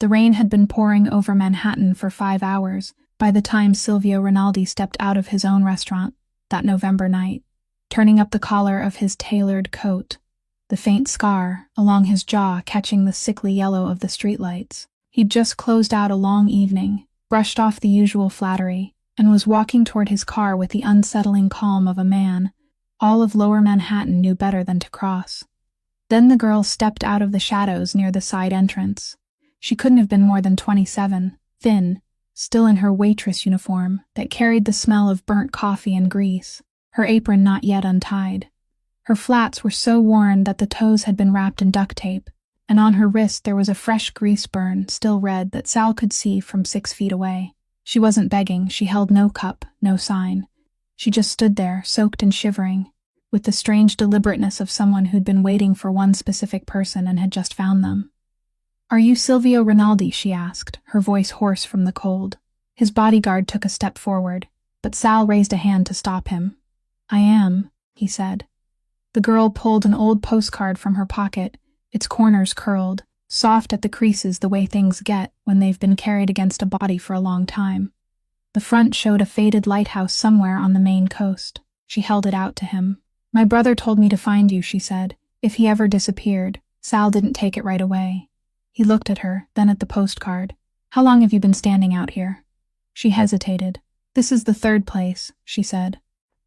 The rain had been pouring over Manhattan for 5 hours by the time Silvio Rinaldi stepped out of his own restaurant that November night, turning up the collar of his tailored coat, the faint scar along his jaw catching the sickly yellow of the streetlights. He'd just closed out a long evening, brushed off the usual flattery, and was walking toward his car with the unsettling calm of a man all of Lower Manhattan knew better than to cross. Then the girl stepped out of the shadows near the side entrance. She couldn't have been more than 27, thin, still in her waitress uniform that carried the smell of burnt coffee and grease, her apron not yet untied. Her flats were so worn that the toes had been wrapped in duct tape, and on her wrist there was a fresh grease burn, still red, that Sal could see from 6 feet away. She wasn't begging, she held no cup, no sign. She just stood there, soaked and shivering, with the strange deliberateness of someone who'd been waiting for one specific person and had just found them. "Are you Silvio Rinaldi?" she asked, her voice hoarse from the cold. His bodyguard took a step forward, but Sal raised a hand to stop him. "I am," he said. The girl pulled an old postcard from her pocket, its corners curled, soft at the creases the way things get when they've been carried against a body for a long time. The front showed a faded lighthouse somewhere on the Maine coast. She held it out to him. "My brother told me to find you," she said. "If he ever disappeared." Sal didn't take it right away. He looked at her, then at the postcard. "How long have you been standing out here?" She hesitated. "This is the 3rd place," she said.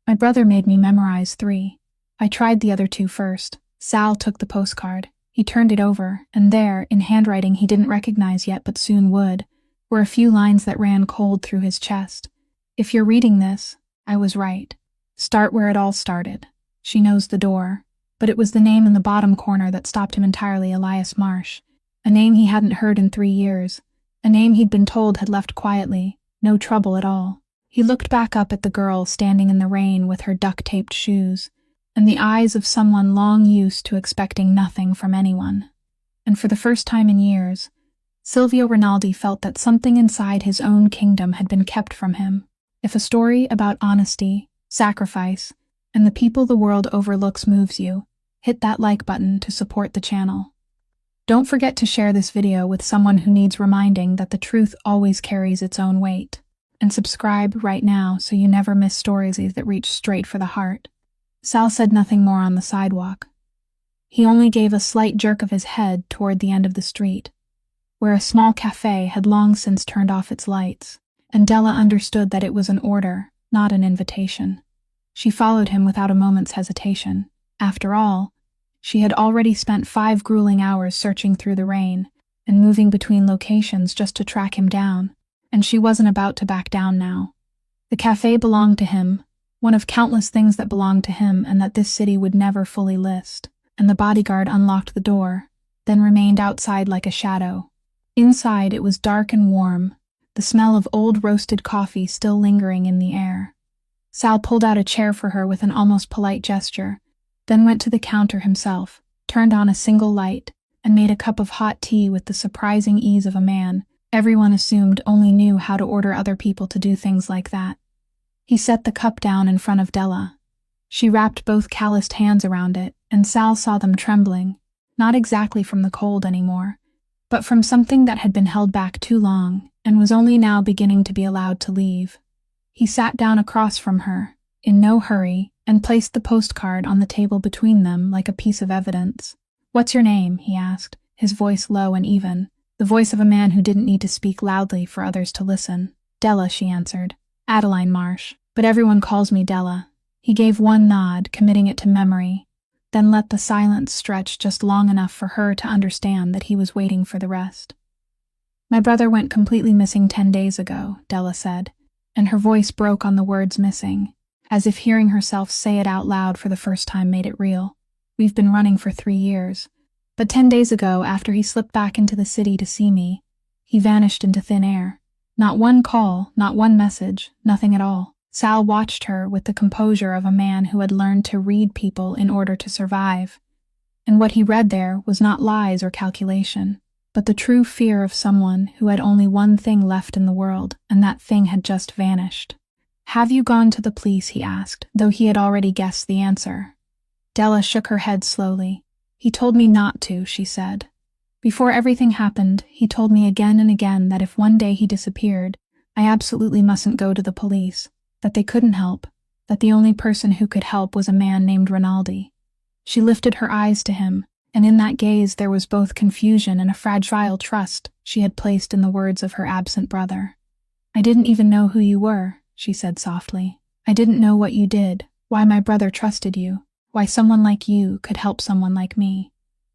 "My brother made me memorize 3. I tried the other 2 first." Sal took the postcard. He turned it over, and there, in handwriting he didn't recognize yet but soon would, were a few lines that ran cold through his chest. "If you're reading this, I was right. Start where it all started. She knows the door." But it was the name in the bottom corner that stopped him entirely. Elias Marsh. A name he hadn't heard in 3 years. A name he'd been told had left quietly. No trouble at all. He looked back up at the girl standing in the rain with her duct-taped shoes, and the eyes of someone long used to expecting nothing from anyone. And for the first time in years, Silvio Rinaldi felt that something inside his own kingdom had been kept from him. If a story about honesty, sacrifice, and the people the world overlooks moves you, hit that like button to support the channel. Don't forget to share this video with someone who needs reminding that the truth always carries its own weight. And subscribe right now so you never miss stories that reach straight for the heart. Sal said nothing more on the sidewalk. He only gave a slight jerk of his head toward the end of the street, where a small cafe had long since turned off its lights, and Della understood that it was an order, not an invitation. She followed him without a moment's hesitation. After all, she had already spent 5 grueling hours searching through the rain and moving between locations just to track him down, and she wasn't about to back down now. The cafe belonged to him, one of countless things that belonged to him and that this city would never fully list, and the bodyguard unlocked the door, then remained outside like a shadow. Inside it was dark and warm, the smell of old roasted coffee still lingering in the air. Sal pulled out a chair for her with an almost polite gesture, then went to the counter himself, turned on a single light, and made a cup of hot tea with the surprising ease of a man everyone assumed only knew how to order other people to do things like that. He set the cup down in front of Della. She wrapped both calloused hands around it, and Sal saw them trembling, not exactly from the cold anymore, but from something that had been held back too long and was only now beginning to be allowed to leave. He sat down across from her, in no hurry, and placed the postcard on the table between them like a piece of evidence. "What's your name?" he asked, his voice low and even, the voice of a man who didn't need to speak loudly for others to listen. "Della," she answered. "Adeline Marsh, but everyone calls me Della." He gave one nod, committing it to memory, then let the silence stretch just long enough for her to understand that he was waiting for the rest. "My brother went completely missing 10 days ago," Della said, and her voice broke on the words missing, as if hearing herself say it out loud for the first time made it real. "We've been running for 3 years. But 10 days ago, after he slipped back into the city to see me, he vanished into thin air. Not one call, not one message, nothing at all." Sal watched her with the composure of a man who had learned to read people in order to survive. And what he read there was not lies or calculation, but the true fear of someone who had only one thing left in the world, and that thing had just vanished. "Have you gone to the police?" he asked, though he had already guessed the answer. Della shook her head slowly. "He told me not to," she said. Before everything happened, he told me again and again that if one day he disappeared, I absolutely mustn't go to the police, that they couldn't help, that the only person who could help was a man named Rinaldi. She lifted her eyes to him, and in that gaze there was both confusion and a fragile trust she had placed in the words of her absent brother. "I didn't even know who you were," she said softly. "I didn't know what you did, why my brother trusted you, why someone like you could help someone like me.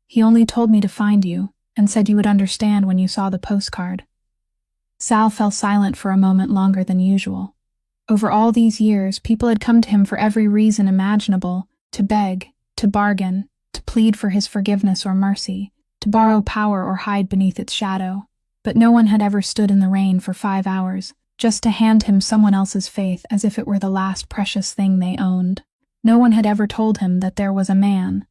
He only told me to find you, and said you would understand when you saw the postcard." Sal fell silent for a moment longer than usual. Over all these years, people had come to him for every reason imaginable, to beg, to bargain, to plead for his forgiveness or mercy, to borrow power or hide beneath its shadow. But no one had ever stood in the rain for 5 hours, just to hand him someone else's faith as if it were the last precious thing they owned. No one had ever told him that there was a man,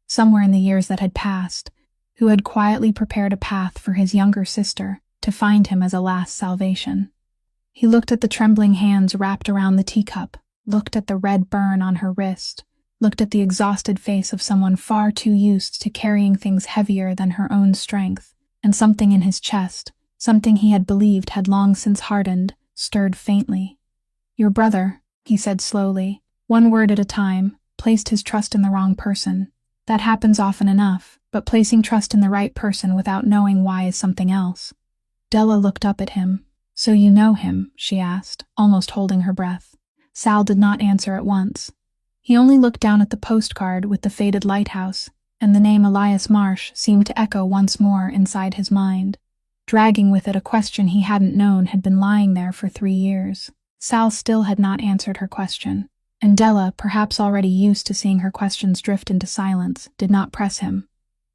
somewhere in the years that had passed, who had quietly prepared a path for his younger sister to find him as a last salvation. He looked at the trembling hands wrapped around the teacup, looked at the red burn on her wrist, looked at the exhausted face of someone far too used to carrying things heavier than her own strength, and something in his chest, something he had believed had long since hardened, stirred faintly. "Your brother," he said slowly, one word at a time, placed his trust in the wrong person. That happens often enough, but placing trust in the right person without knowing why is something else. Della looked up at him. "So you know him?" she asked, almost holding her breath. Sal did not answer at once. He only looked down at the postcard with the faded lighthouse, and the name Elias Marsh seemed to echo once more inside his mind. Dragging with it a question he hadn't known had been lying there for 3 years. Sal still had not answered her question, and Della, perhaps already used to seeing her questions drift into silence, did not press him.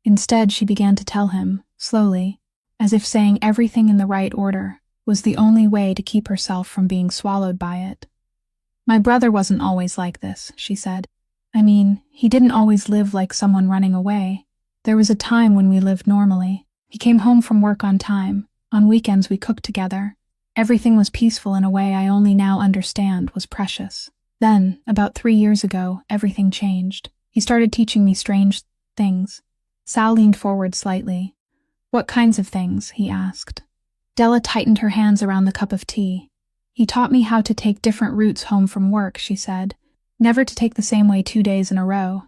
Instead, she began to tell him, slowly, as if saying everything in the right order was the only way to keep herself from being swallowed by it. "My brother wasn't always like this," she said. "I mean, he didn't always live like someone running away. There was a time when we lived normally. He came home from work on time. On weekends we cooked together. Everything was peaceful in a way I only now understand was precious. Then, about 3 years ago, everything changed. He started teaching me strange things." Sal leaned forward slightly. "What kinds of things?" he asked. Della tightened her hands around the cup of tea. "He taught me how to take different routes home from work," she said. "Never to take the same way 2 days in a row.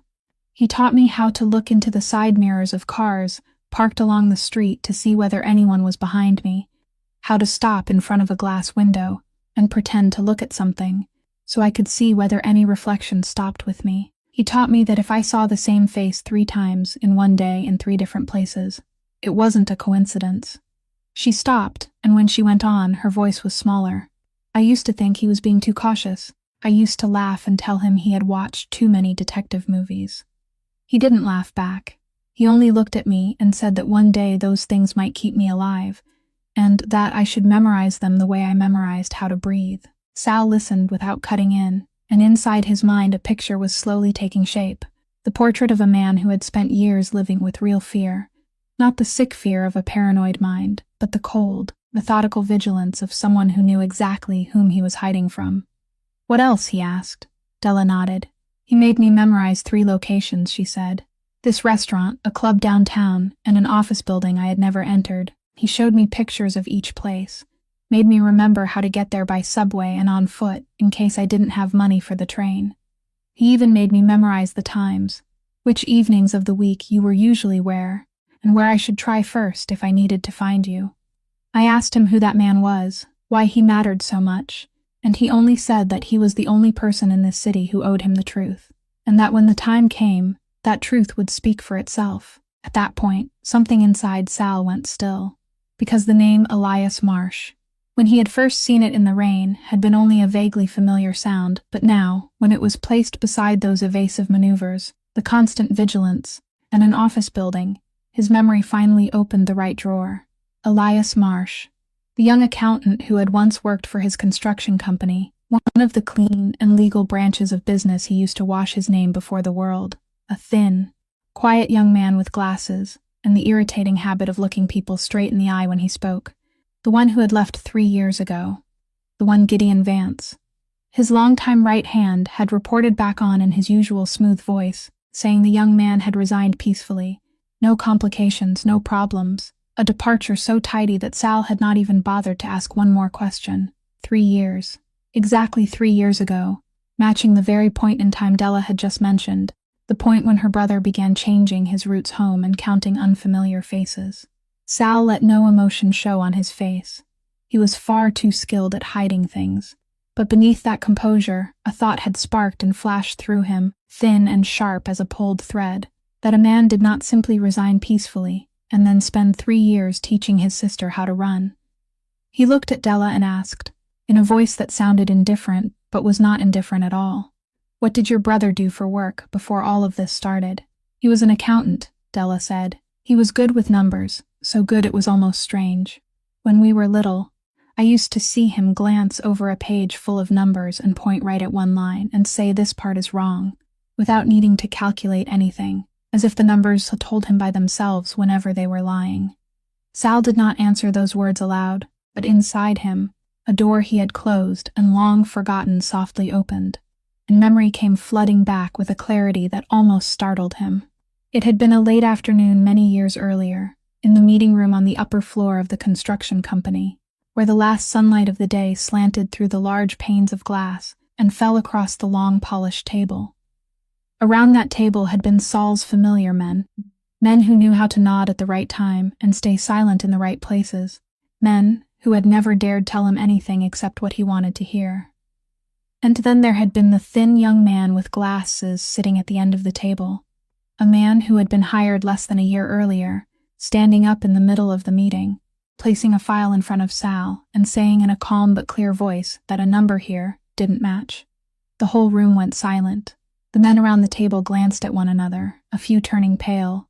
He taught me how to look into the side mirrors of cars parked along the street to see whether anyone was behind me, how to stop in front of a glass window and pretend to look at something, so I could see whether any reflection stopped with me. He taught me that if I saw the same face 3 times in one day in 3 different places, it wasn't a coincidence." She stopped, and when she went on, her voice was smaller. "I used to think he was being too cautious. I used to laugh and tell him he had watched too many detective movies. He didn't laugh back. He only looked at me and said that one day those things might keep me alive, and that I should memorize them the way I memorized how to breathe." Sal listened without cutting in, and inside his mind a picture was slowly taking shape, the portrait of a man who had spent years living with real fear. Not the sick fear of a paranoid mind, but the cold, methodical vigilance of someone who knew exactly whom he was hiding from. "What else?" he asked. Della nodded. "He made me memorize 3 locations," she said. "This restaurant, a club downtown, and an office building I had never entered. He showed me pictures of each place, made me remember how to get there by subway and on foot in case I didn't have money for the train. He even made me memorize the times, which evenings of the week you were usually where, and where I should try first if I needed to find you. I asked him who that man was, why he mattered so much, and he only said that he was the only person in this city who owed him the truth, and that when the time came, that truth would speak for itself." At that point, something inside Sal went still, because the name Elias Marsh, when he had first seen it in the rain, had been only a vaguely familiar sound, but now, when it was placed beside those evasive maneuvers, the constant vigilance, and an office building, his memory finally opened the right drawer. Elias Marsh, the young accountant who had once worked for his construction company, one of the clean and legal branches of business he used to wash his name before the world. A thin, quiet young man with glasses, and the irritating habit of looking people straight in the eye when he spoke. The one who had left 3 years ago. The one Gideon Vance. His longtime right hand had reported back on in his usual smooth voice, saying the young man had resigned peacefully, No complications, no problems. A departure so tidy that Sal had not even bothered to ask one more question. 3 years. Exactly 3 years ago, matching the very point in time Della had just mentioned, the point when her brother began changing his routes home and counting unfamiliar faces. Sal let no emotion show on his face. He was far too skilled at hiding things. But beneath that composure, a thought had sparked and flashed through him, thin and sharp as a pulled thread, that a man did not simply resign peacefully and then spend 3 years teaching his sister how to run. He looked at Della and asked, in a voice that sounded indifferent but was not indifferent at all, "What did your brother do for work before all of this started?" "He was an accountant," Della said. "He was good with numbers, so good it was almost strange. When we were little, I used to see him glance over a page full of numbers and point right at one line and say this part is wrong, without needing to calculate anything, as if the numbers had told him by themselves whenever they were lying." Sal did not answer those words aloud, but inside him, a door he had closed and long forgotten softly opened, and memory came flooding back with a clarity that almost startled him. It had been a late afternoon many years earlier, in the meeting room on the upper floor of the construction company, where the last sunlight of the day slanted through the large panes of glass and fell across the long polished table. Around that table had been Saul's familiar men who knew how to nod at the right time and stay silent in the right places, men who had never dared tell him anything except what he wanted to hear. And then there had been the thin young man with glasses sitting at the end of the table, a man who had been hired less than a year earlier, standing up in the middle of the meeting, placing a file in front of Sal and saying in a calm but clear voice that a number here didn't match. The whole room went silent. The men around the table glanced at one another, a few turning pale,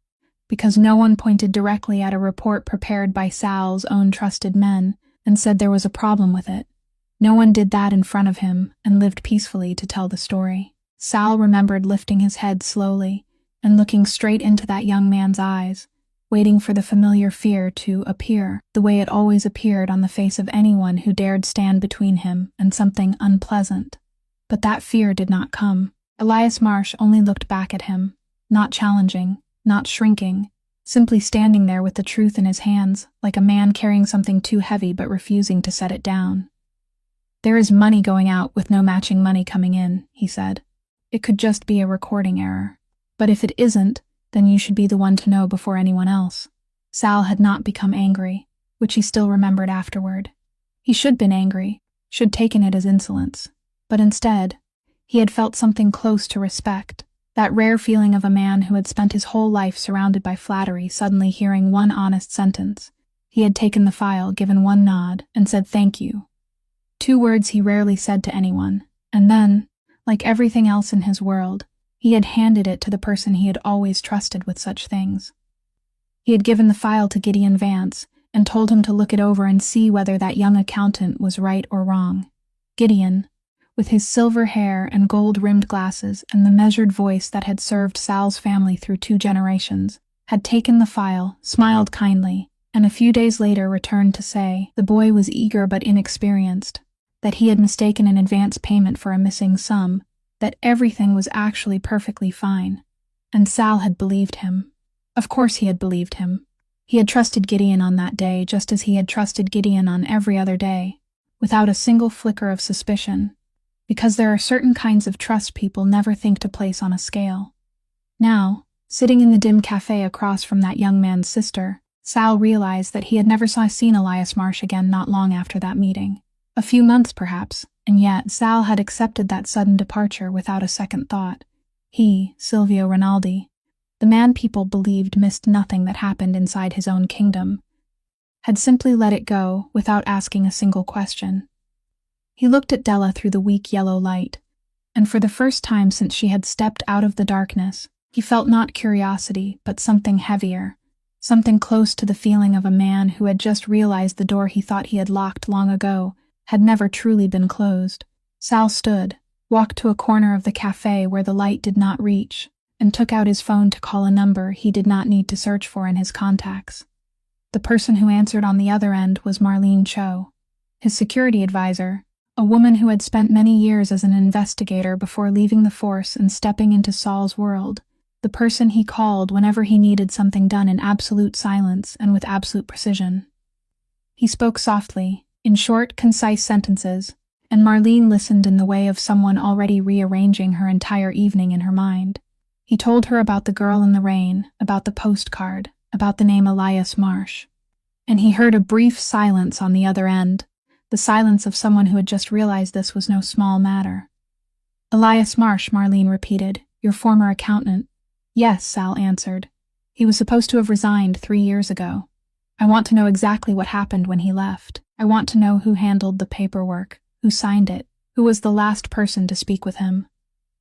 because no one pointed directly at a report prepared by Sal's own trusted men and said there was a problem with it. No one did that in front of him and lived peacefully to tell the story. Sal remembered lifting his head slowly and looking straight into that young man's eyes, waiting for the familiar fear to appear the way it always appeared on the face of anyone who dared stand between him and something unpleasant. But that fear did not come. Elias Marsh only looked back at him, not challenging, not shrinking, simply standing there with the truth in his hands, like a man carrying something too heavy but refusing to set it down. "There is money going out with no matching money coming in," he said. "It could just be a recording error. But if it isn't, then you should be the one to know before anyone else." Sal had not become angry, which he still remembered afterward. He should been angry, should taken it as insolence. But instead, he had felt something close to respect, that rare feeling of a man who had spent his whole life surrounded by flattery suddenly hearing one honest sentence. He had taken the file, given one nod, and said thank you. 2 words he rarely said to anyone, and then, like everything else in his world, he had handed it to the person he had always trusted with such things. He had given the file to Gideon Vance and told him to look it over and see whether that young accountant was right or wrong. Gideon, with his silver hair and gold-rimmed glasses and the measured voice that had served Sal's family through 2 generations, had taken the file, smiled kindly, and a few days later returned to say the boy was eager but inexperienced, that he had mistaken an advance payment for a missing sum, that everything was actually perfectly fine. And Sal had believed him. Of course he had believed him. He had trusted Gideon on that day just as he had trusted Gideon on every other day, without a single flicker of suspicion, because there are certain kinds of trust people never think to place on a scale. Now, sitting in the dim cafe across from that young man's sister, Sal realized that he had never seen Elias Marsh again not long after that meeting. A few months, perhaps, and yet Sal had accepted that sudden departure without a second thought. He, Silvio Rinaldi, the man people believed missed nothing that happened inside his own kingdom, had simply let it go without asking a single question. He looked at Della through the weak yellow light, and for the first time since she had stepped out of the darkness, he felt not curiosity, but something heavier, something close to the feeling of a man who had just realized the door he thought he had locked long ago had never truly been closed. Sal stood, walked to a corner of the cafe where the light did not reach, and took out his phone to call a number he did not need to search for in his contacts. The person who answered on the other end was Marlene Cho, his security advisor, a woman who had spent many years as an investigator before leaving the force and stepping into Saul's world, the the person he called whenever he needed something done in absolute silence and with absolute precision. He spoke softly, in short, concise sentences, and Marlene listened in the way of someone already rearranging her entire evening in her mind. He told her about the girl in the rain, about the postcard, about the name Elias Marsh. And he heard a brief silence on the other end, the silence of someone who had just realized this was no small matter. Elias Marsh, Marlene repeated, your former accountant. Yes, Sal answered. He was supposed to have resigned 3 years ago. I want to know exactly what happened when he left. I want to know who handled the paperwork, who signed it, who was the last person to speak with him.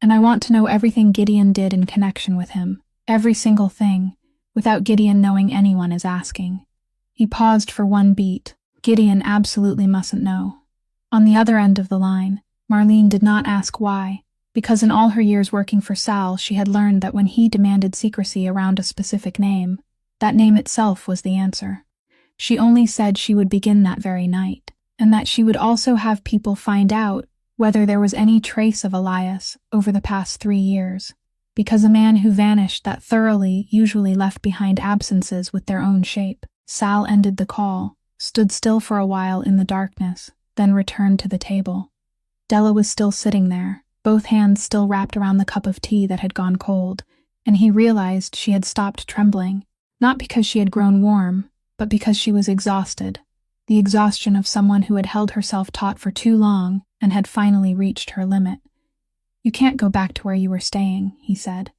And I want to know everything Gideon did in connection with him, every single thing, without Gideon knowing anyone is asking. He paused for one beat. Gideon absolutely mustn't know. On the other end of the line, Marlene did not ask why, because in all her years working for Sal, she had learned that when he demanded secrecy around a specific name, that name itself was the answer. She only said she would begin that very night, and that she would also have people find out whether there was any trace of Elias over the past 3 years, because a man who vanished that thoroughly usually left behind absences with their own shape. Sal ended the call, stood still for a while in the darkness, then returned to the table. Della was still sitting there, both hands still wrapped around the cup of tea that had gone cold, and he realized she had stopped trembling, not because she had grown warm, but because she was exhausted, the exhaustion of someone who had held herself taut for too long and had finally reached her limit. You can't go back to where you were staying, he said.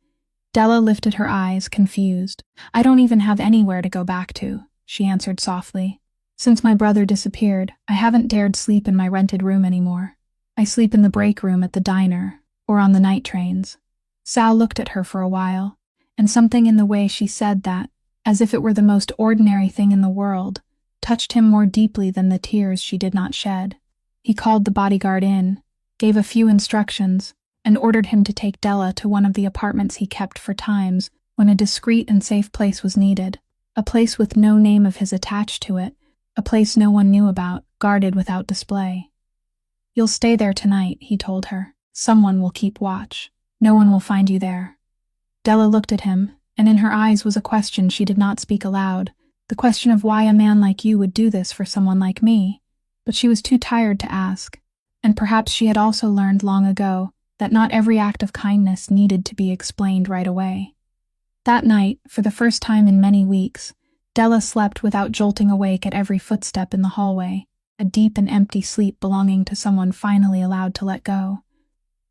Della lifted her eyes, confused. I don't even have anywhere to go back to, she answered softly. Since my brother disappeared, I haven't dared sleep in my rented room anymore. I sleep in the break room at the diner, or on the night trains. Sal looked at her for a while, and something in the way she said that, as if it were the most ordinary thing in the world, touched him more deeply than the tears she did not shed. He called the bodyguard in, gave a few instructions, and ordered him to take Della to one of the apartments he kept for times when a discreet and safe place was needed, a place with no name of his attached to it, a place no one knew about, guarded without display. You'll stay there tonight, he told her. Someone will keep watch. No one will find you there. Della looked at him, and in her eyes was a question she did not speak aloud, the question of why a man like you would do this for someone like me. But she was too tired to ask, and perhaps she had also learned long ago that not every act of kindness needed to be explained right away. That night, for the first time in many weeks, Della slept without jolting awake at every footstep in the hallway, a deep and empty sleep belonging to someone finally allowed to let go.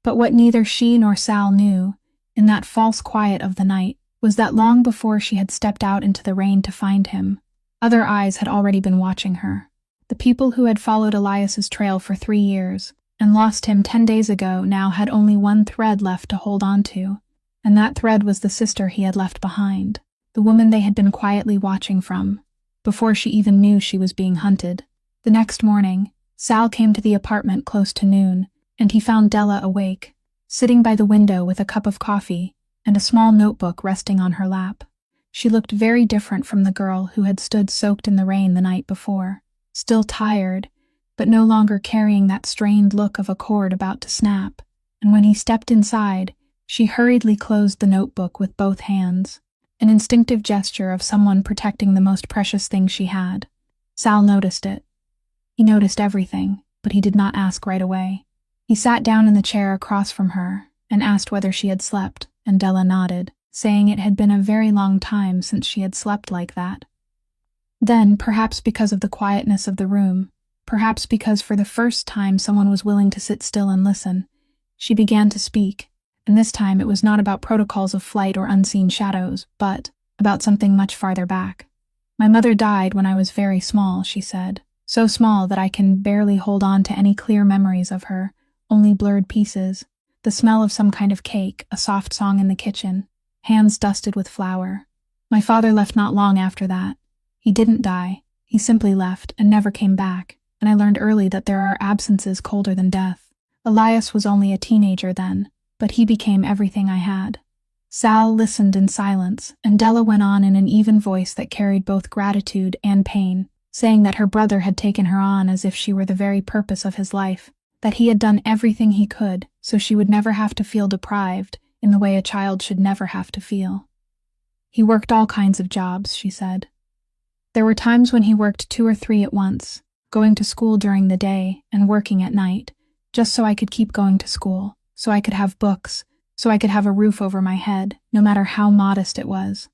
But what neither she nor Sal knew, in that false quiet of the night, was that long before she had stepped out into the rain to find him, other eyes had already been watching her. The people who had followed Elias's trail for 3 years and lost him 10 days ago now had only one thread left to hold on to, and that thread was the sister he had left behind, the woman they had been quietly watching from, before she even knew she was being hunted. The next morning, Sal came to the apartment close to noon, and he found Della awake, sitting by the window with a cup of coffee and a small notebook resting on her lap. She looked very different from the girl who had stood soaked in the rain the night before, still tired, but no longer carrying that strained look of a cord about to snap, and when he stepped inside, she hurriedly closed the notebook with both hands, an instinctive gesture of someone protecting the most precious thing she had. Sal noticed it. He noticed everything, but he did not ask right away. He sat down in the chair across from her and asked whether she had slept, and Della nodded, saying it had been a very long time since she had slept like that. Then, perhaps because of the quietness of the room, perhaps because for the first time someone was willing to sit still and listen, she began to speak, and this time it was not about protocols of flight or unseen shadows, but about something much farther back. My mother died when I was very small, she said, so small that I can barely hold on to any clear memories of her, only blurred pieces, the smell of some kind of cake, a soft song in the kitchen, hands dusted with flour. My father left not long after that. He didn't die, he simply left and never came back, and I learned early that there are absences colder than death. Elias was only a teenager then, but he became everything I had. Sal listened in silence, and Della went on in an even voice that carried both gratitude and pain, saying that her brother had taken her on as if she were the very purpose of his life, that he had done everything he could so she would never have to feel deprived, in the way a child should never have to feel. He worked all kinds of jobs, she said. There were times when he worked 2 or 3 at once, going to school during the day and working at night, just so I could keep going to school, so I could have books, so I could have a roof over my head, no matter how modest it was.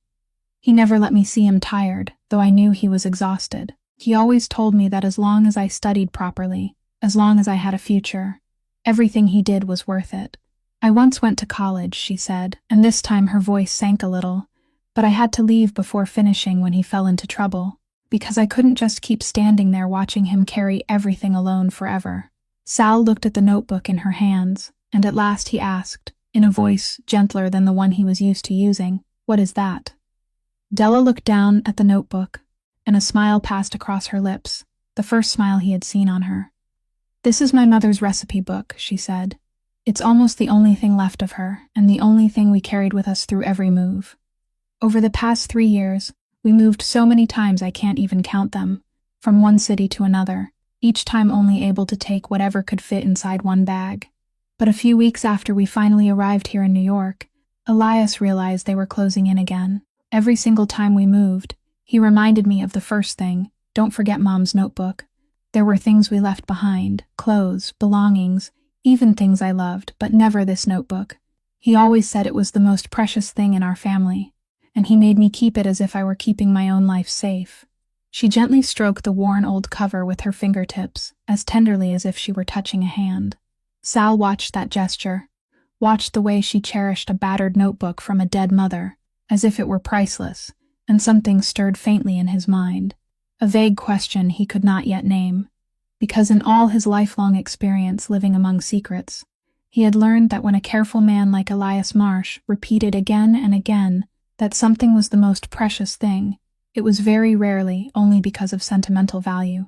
He never let me see him tired, though I knew he was exhausted. He always told me that as long as I studied properly, as long as I had a future, everything he did was worth it. I once went to college, she said, and this time her voice sank a little, but I had to leave before finishing when he fell into trouble, because I couldn't just keep standing there watching him carry everything alone forever. Sal looked at the notebook in her hands, and at last he asked, in a voice gentler than the one he was used to using, "What is that?" Della looked down at the notebook, and a smile passed across her lips, the first smile he had seen on her. "This is my mother's recipe book," she said. "It's almost the only thing left of her, and the only thing we carried with us through every move. Over the past 3 years, we moved so many times I can't even count them, from one city to another, each time only able to take whatever could fit inside one bag. But a few weeks after we finally arrived here in New York, Elias realized they were closing in again. Every single time we moved, he reminded me of the first thing, don't forget Mom's notebook. There were things we left behind, clothes, belongings, even things I loved, but never this notebook. He always said it was the most precious thing in our family, and he made me keep it as if I were keeping my own life safe." She gently stroked the worn old cover with her fingertips, as tenderly as if she were touching a hand. Sal watched that gesture, watched the way she cherished a battered notebook from a dead mother, as if it were priceless, and something stirred faintly in his mind, a vague question he could not yet name, because in all his lifelong experience living among secrets, he had learned that when a careful man like Elias Marsh repeated again and again that something was the most precious thing, it was very rarely only because of sentimental value.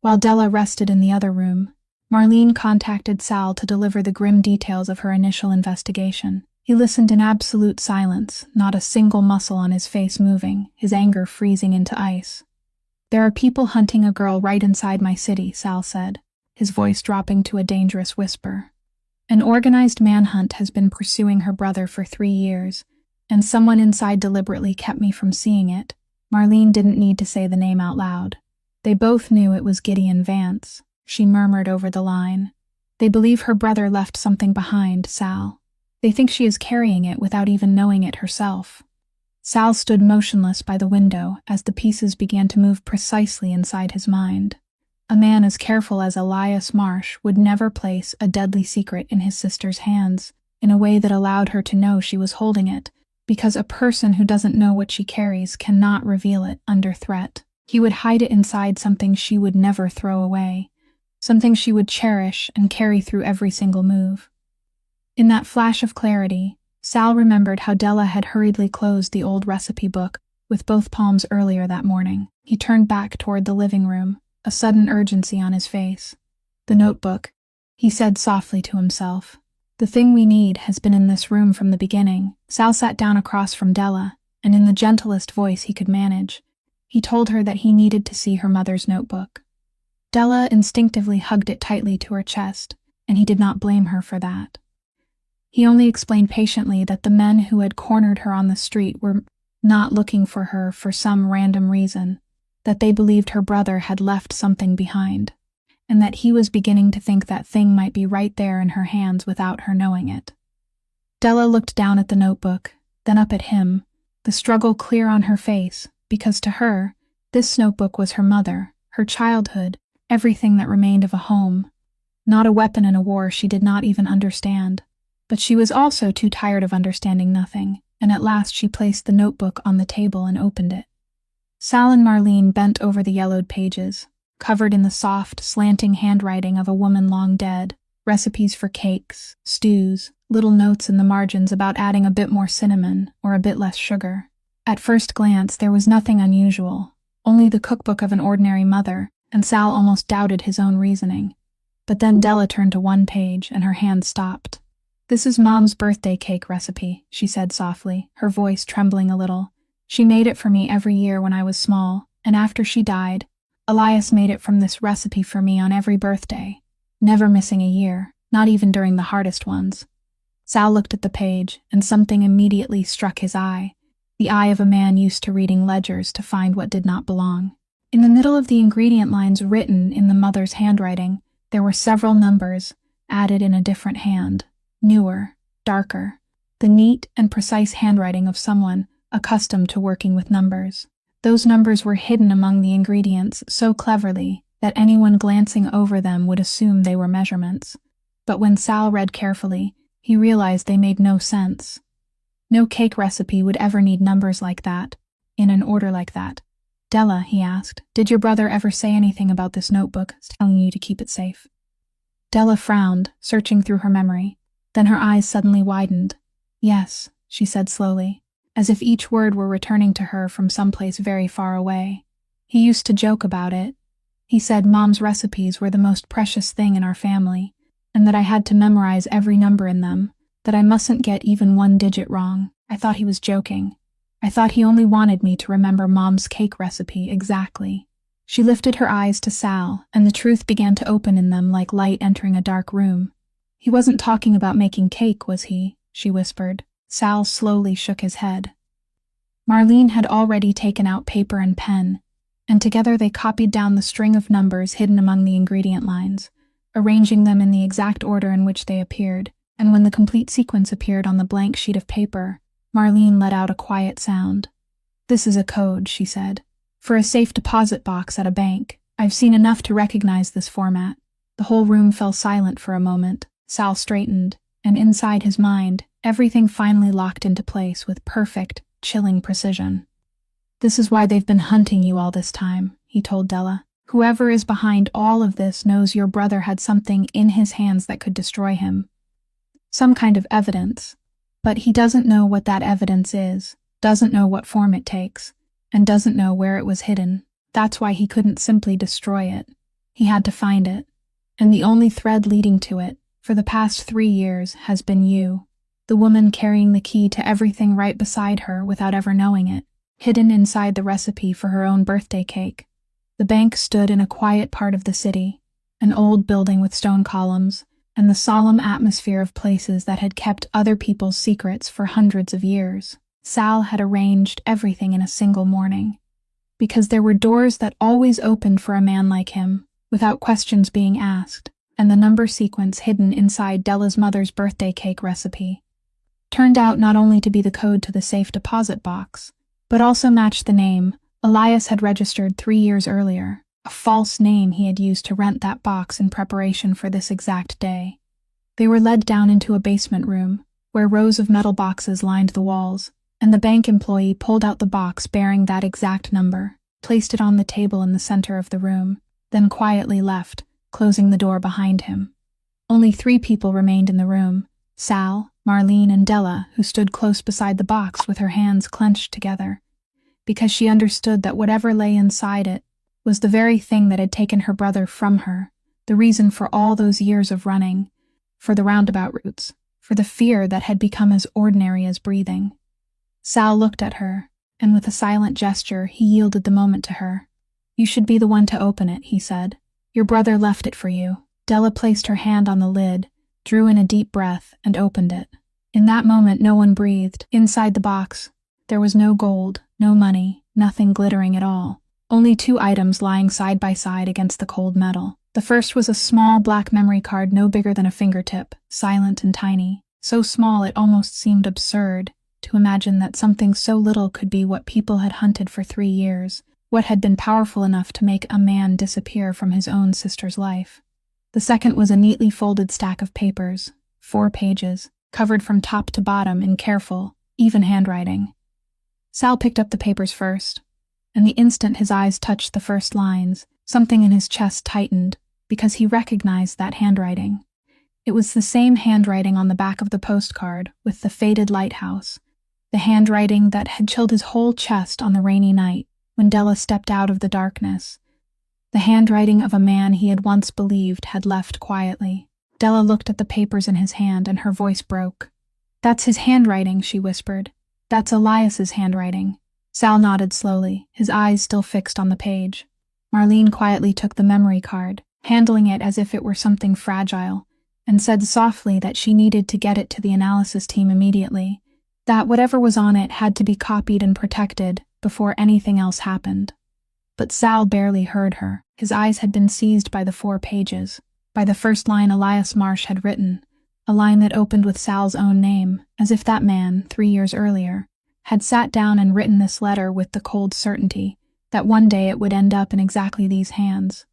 While Della rested in the other room, Marlene contacted Sal to deliver the grim details of her initial investigation. He listened in absolute silence, not a single muscle on his face moving, his anger freezing into ice. "There are people hunting a girl right inside my city," Sal said, his voice dropping to a dangerous whisper. "An organized manhunt has been pursuing her brother for 3 years, and someone inside deliberately kept me from seeing it." Marlene didn't need to say the name out loud. They both knew it was Gideon Vance, she murmured over the line. "They believe her brother left something behind, Sal. They think she is carrying it without even knowing it herself." Sal stood motionless by the window as the pieces began to move precisely inside his mind. A man as careful as Elias Marsh would never place a deadly secret in his sister's hands in a way that allowed her to know she was holding it, because a person who doesn't know what she carries cannot reveal it under threat. He would hide it inside something she would never throw away, something she would cherish and carry through every single move. In that flash of clarity, Sal remembered how Della had hurriedly closed the old recipe book with both palms earlier that morning. He turned back toward the living room, a sudden urgency on his face. "The notebook," he said softly to himself. "The thing we need has been in this room from the beginning." Sal sat down across from Della, and in the gentlest voice he could manage, he told her that he needed to see her mother's notebook. Della instinctively hugged it tightly to her chest, and he did not blame her for that. He only explained patiently that the men who had cornered her on the street were not looking for her for some random reason, that they believed her brother had left something behind, and that he was beginning to think that thing might be right there in her hands without her knowing it. Della looked down at the notebook, then up at him, the struggle clear on her face, because to her, this notebook was her mother, her childhood, everything that remained of a home. Not a weapon in a war she did not even understand. But she was also too tired of understanding nothing, and at last she placed the notebook on the table and opened it. Sal and Marlene bent over the yellowed pages, covered in the soft, slanting handwriting of a woman long dead, recipes for cakes, stews, little notes in the margins about adding a bit more cinnamon or a bit less sugar. At first glance, there was nothing unusual, only the cookbook of an ordinary mother, and Sal almost doubted his own reasoning. But then Della turned to one page, and her hand stopped. "This is Mom's birthday cake recipe," she said softly, her voice trembling a little. "She made it for me every year when I was small, and after she died, Elias made it from this recipe for me on every birthday, never missing a year, not even during the hardest ones." Sal looked at the page, and something immediately struck his eye. The eye of a man used to reading ledgers to find what did not belong. In the middle of the ingredient lines written in the mother's handwriting, there were several numbers, added in a different hand, newer, darker, the neat and precise handwriting of someone accustomed to working with numbers. Those numbers were hidden among the ingredients so cleverly that anyone glancing over them would assume they were measurements. But when Sal read carefully, he realized they made no sense. No cake recipe would ever need numbers like that, in an order like that. "Della," he asked, "did your brother ever say anything about this notebook, telling you to keep it safe?" Della frowned, searching through her memory. Then her eyes suddenly widened. "Yes," she said slowly, as if each word were returning to her from someplace very far away. "He used to joke about it. He said Mom's recipes were the most precious thing in our family, and that I had to memorize every number in them, that I mustn't get even one digit wrong. I thought he was joking. I thought he only wanted me to remember Mom's cake recipe exactly." She lifted her eyes to Sal, and the truth began to open in them like light entering a dark room. "He wasn't talking about making cake, was he?" she whispered. Sal slowly shook his head. Marlene had already taken out paper and pen, and together they copied down the string of numbers hidden among the ingredient lines, arranging them in the exact order in which they appeared, and when the complete sequence appeared on the blank sheet of paper, Marlene let out a quiet sound. "This is a code," she said, "for a safe deposit box at a bank. I've seen enough to recognize this format." The whole room fell silent for a moment. Sal straightened, and inside his mind, everything finally locked into place with perfect, chilling precision. "This is why they've been hunting you all this time," he told Della. "Whoever is behind all of this knows your brother had something in his hands that could destroy him. Some kind of evidence. But he doesn't know what that evidence is, doesn't know what form it takes, and doesn't know where it was hidden. That's why he couldn't simply destroy it. He had to find it. And the only thread leading to it, for the past 3 years, has been you, the woman carrying the key to everything right beside her without ever knowing it, hidden inside the recipe for her own birthday cake." The bank stood in a quiet part of the city, an old building with stone columns, and the solemn atmosphere of places that had kept other people's secrets for hundreds of years. Sal had arranged everything in a single morning, because there were doors that always opened for a man like him, without questions being asked, and the number sequence hidden inside Della's mother's birthday cake recipe turned out not only to be the code to the safe deposit box, but also matched the name Elias had registered 3 years earlier, a false name he had used to rent that box in preparation for this exact day. They were led down into a basement room, where rows of metal boxes lined the walls, and the bank employee pulled out the box bearing that exact number, placed it on the table in the center of the room, then quietly left, closing the door behind him. Only 3 people remained in the room: Sal, Marlene, and Della, who stood close beside the box with her hands clenched together, because she understood that whatever lay inside it was the very thing that had taken her brother from her, the reason for all those years of running, for the roundabout routes, for the fear that had become as ordinary as breathing. Sal looked at her, and with a silent gesture he yielded the moment to her. "You should be the one to open it," he said. "Your brother left it for you." Della placed her hand on the lid, drew in a deep breath, and opened it. In that moment no one breathed. Inside the box, there was no gold, no money, nothing glittering at all. Only 2 items lying side by side against the cold metal. The first was a small black memory card no bigger than a fingertip, silent and tiny, so small it almost seemed absurd to imagine that something so little could be what people had hunted for 3 years, what had been powerful enough to make a man disappear from his own sister's life. The second was a neatly folded stack of papers, 4 pages, covered from top to bottom in careful, even handwriting. Sal picked up the papers first, and the instant his eyes touched the first lines, something in his chest tightened, because he recognized that handwriting. It was the same handwriting on the back of the postcard with the faded lighthouse, the handwriting that had chilled his whole chest on the rainy night when Della stepped out of the darkness, the handwriting of a man he had once believed had left quietly. Della looked at the papers in his hand and her voice broke. "That's his handwriting," she whispered. "That's Elias's handwriting." Sal nodded slowly, his eyes still fixed on the page. Marlene quietly took the memory card, handling it as if it were something fragile, and said softly that she needed to get it to the analysis team immediately, that whatever was on it had to be copied and protected before anything else happened. But Sal barely heard her. His eyes had been seized by the 4 pages, by the first line Elias Marsh had written, a line that opened with Sal's own name, as if that man, 3 years earlier, had sat down and written this letter with the cold certainty that one day it would end up in exactly these hands.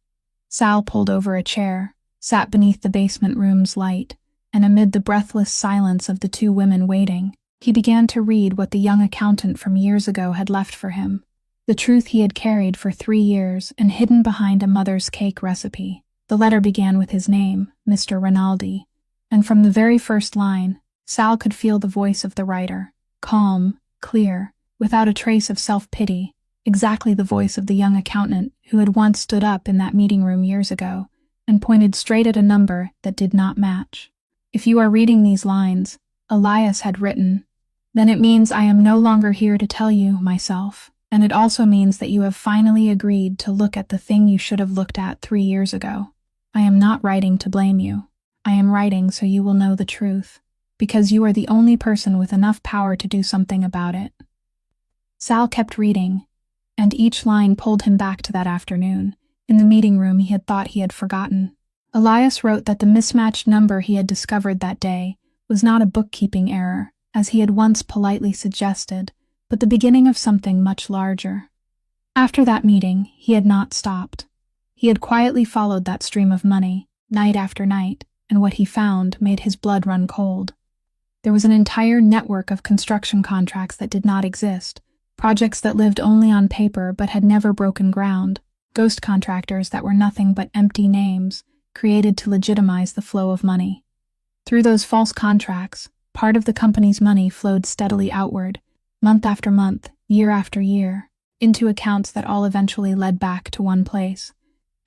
Sal pulled over a chair, sat beneath the basement room's light, and amid the breathless silence of the 2 women waiting, he began to read what the young accountant from years ago had left for him, the truth he had carried for 3 years and hidden behind a mother's cake recipe. The letter began with his name, Mr. Rinaldi, and from the very first line, Sal could feel the voice of the writer, calm, clear, without a trace of self-pity, exactly the voice of the young accountant who had once stood up in that meeting room years ago and pointed straight at a number that did not match. If you are reading these lines, Elias had written, then it means I am no longer here to tell you myself, and it also means that you have finally agreed to look at the thing you should have looked at 3 years ago. I am not writing to blame you. I am writing so you will know the truth, because you are the only person with enough power to do something about it. Sal kept reading, and each line pulled him back to that afternoon, in the meeting room he had thought he had forgotten. Elias wrote that the mismatched number he had discovered that day was not a bookkeeping error, as he had once politely suggested, but the beginning of something much larger. After that meeting, he had not stopped. He had quietly followed that stream of money, night after night, and what he found made his blood run cold. There was an entire network of construction contracts that did not exist, projects that lived only on paper but had never broken ground, ghost contractors that were nothing but empty names, created to legitimize the flow of money. Through those false contracts, part of the company's money flowed steadily outward, month after month, year after year, into accounts that all eventually led back to one place.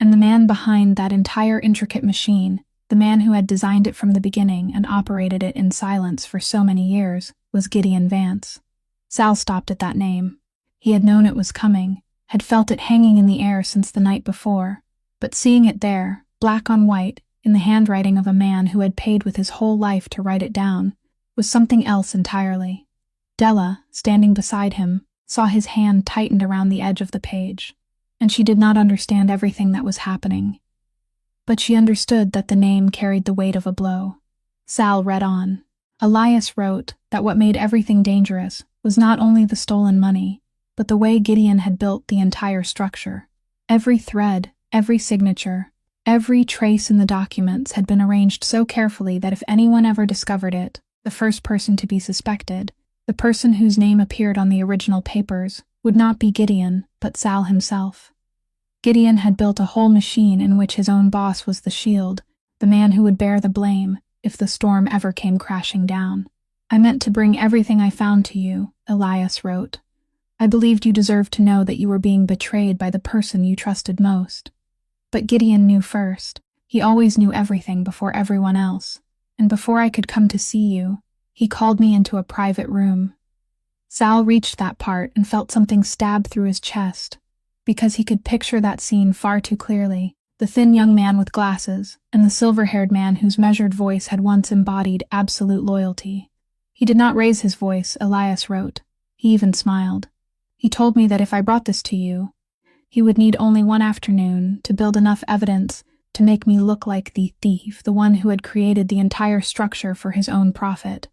And the man behind that entire intricate machine, the man who had designed it from the beginning and operated it in silence for so many years, was Gideon Vance. Sal stopped at that name. He had known it was coming, had felt it hanging in the air since the night before, but seeing it there, black on white, in the handwriting of a man who had paid with his whole life to write it down, was something else entirely. Della, standing beside him, saw his hand tightened around the edge of the page, and she did not understand everything that was happening. But she understood that the name carried the weight of a blow. Sal read on. Elias wrote that what made everything dangerous was not only the stolen money, but the way Gideon had built the entire structure. Every thread, every signature, every trace in the documents had been arranged so carefully that if anyone ever discovered it, the first person to be suspected, the person whose name appeared on the original papers, would not be Gideon, but Sal himself. Gideon had built a whole machine in which his own boss was the shield, the man who would bear the blame if the storm ever came crashing down. I meant to bring everything I found to you, Elias wrote. I believed you deserved to know that you were being betrayed by the person you trusted most. But Gideon knew first. He always knew everything before everyone else. And before I could come to see you, he called me into a private room. Sal reached that part and felt something stab through his chest, because he could picture that scene far too clearly, the thin young man with glasses, and the silver-haired man whose measured voice had once embodied absolute loyalty. He did not raise his voice, Elias wrote. He even smiled. He told me that if I brought this to you, he would need only one afternoon to build enough evidence to make me look like the thief, the one who had created the entire structure for his own profit.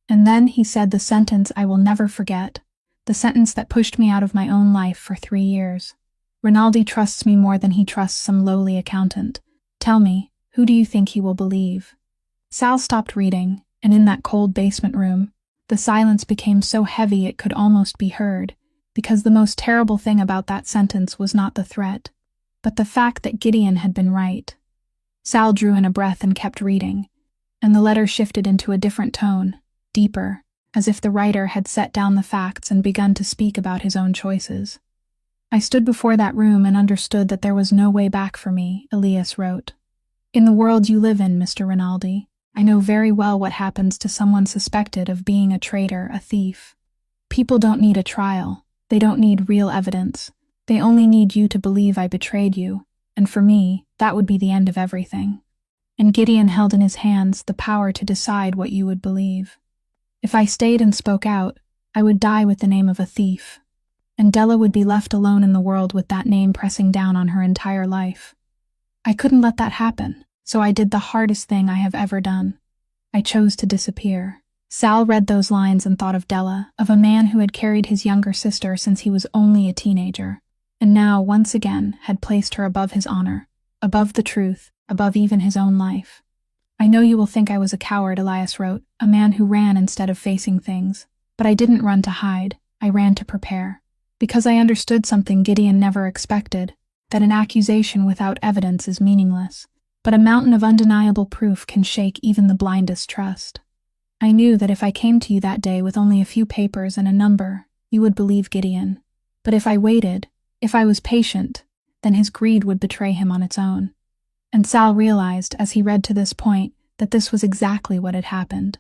And then he said the sentence I will never forget, the sentence that pushed me out of my own life for 3 years. Rinaldi trusts me more than he trusts some lowly accountant. Tell me, who do you think he will believe? Sal stopped reading, and in that cold basement room, the silence became so heavy it could almost be heard, because the most terrible thing about that sentence was not the threat, but the fact that Gideon had been right. Sal drew in a breath and kept reading, and the letter shifted into a different tone, deeper, as if the writer had set down the facts and begun to speak about his own choices. I stood before that room and understood that there was no way back for me, Elias wrote. In the world you live in, Mr. Rinaldi, I know very well what happens to someone suspected of being a traitor, a thief. People don't need a trial. They don't need real evidence. They only need you to believe I betrayed you, and for me, that would be the end of everything. and Gideon held in his hands the power to decide what you would believe. If I stayed and spoke out, I would die with the name of a thief, and Della would be left alone in the world with that name pressing down on her entire life. I couldn't let that happen, so I did the hardest thing I have ever done. I chose to disappear. Sal read those lines and thought of Della, of a man who had carried his younger sister since he was only a teenager, and now, once again, had placed her above his honor, above the truth, above even his own life. I know you will think I was a coward, Elias wrote, a man who ran instead of facing things. But I didn't run to hide, I ran to prepare. Because I understood something Gideon never expected, that an accusation without evidence is meaningless, but a mountain of undeniable proof can shake even the blindest trust. I knew that if I came to you that day with only a few papers and a number, you would believe Gideon. But if I waited, if I was patient, then his greed would betray him on its own. And Sal realized, as he read to this point, that this was exactly what had happened.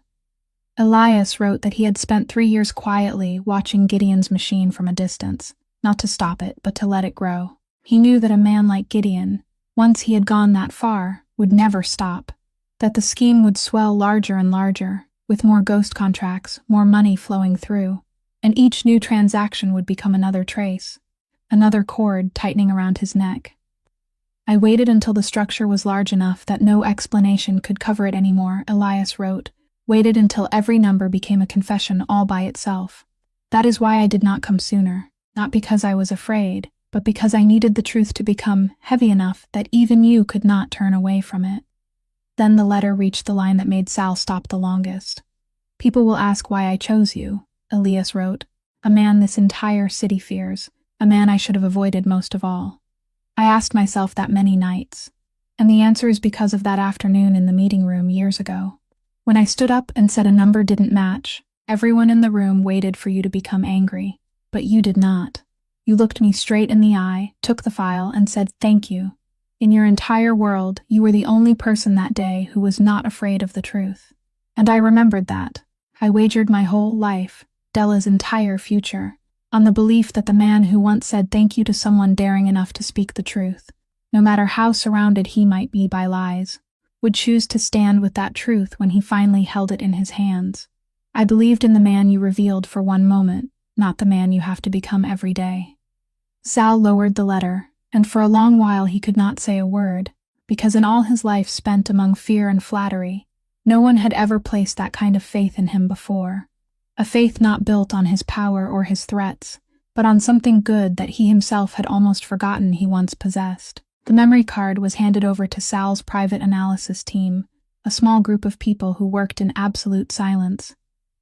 Elias wrote that he had spent 3 years quietly watching Gideon's machine from a distance, not to stop it, but to let it grow. He knew that a man like Gideon, once he had gone that far, would never stop, that the scheme would swell larger and larger, with more ghost contracts, more money flowing through, and each new transaction would become another trace, another cord tightening around his neck. I waited until the structure was large enough that no explanation could cover it anymore, Elias wrote, waited until every number became a confession all by itself. That is why I did not come sooner, not because I was afraid, but because I needed the truth to become heavy enough that even you could not turn away from it. Then the letter reached the line that made Sal stop the longest. People will ask why I chose you, Elias wrote, a man this entire city fears, a man I should have avoided most of all. I asked myself that many nights, and the answer is because of that afternoon in the meeting room years ago. When I stood up and said a number didn't match, everyone in the room waited for you to become angry, but you did not. You looked me straight in the eye, took the file, and said thank you. In your entire world, you were the only person that day who was not afraid of the truth. And I remembered that. I wagered my whole life, Della's entire future, on the belief that the man who once said thank you to someone daring enough to speak the truth, no matter how surrounded he might be by lies, would choose to stand with that truth when he finally held it in his hands. I believed in the man you revealed for one moment, not the man you have to become every day. Sal lowered the letter, and for a long while he could not say a word, because in all his life spent among fear and flattery, no one had ever placed that kind of faith in him before. A faith not built on his power or his threats, but on something good that he himself had almost forgotten he once possessed. The memory card was handed over to Sal's private analysis team, a small group of people who worked in absolute silence,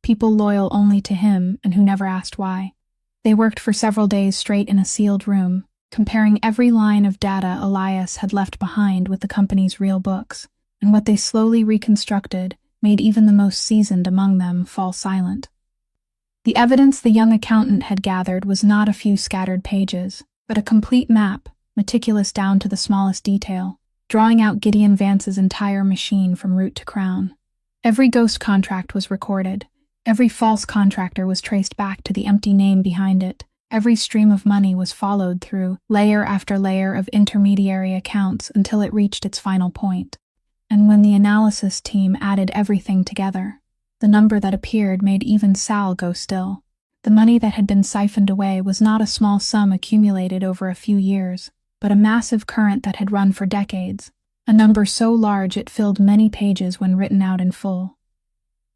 people loyal only to him and who never asked why. They worked for several days straight in a sealed room, comparing every line of data Elias had left behind with the company's real books, and what they slowly reconstructed made even the most seasoned among them fall silent. The evidence the young accountant had gathered was not a few scattered pages, but a complete map, meticulous down to the smallest detail, drawing out Gideon Vance's entire machine from root to crown. Every ghost contract was recorded. Every false contractor was traced back to the empty name behind it. Every stream of money was followed through layer after layer of intermediary accounts until it reached its final point. And when the analysis team added everything together, the number that appeared made even Sal go still. The money that had been siphoned away was not a small sum accumulated over a few years, but a massive current that had run for decades, a number so large it filled many pages when written out in full.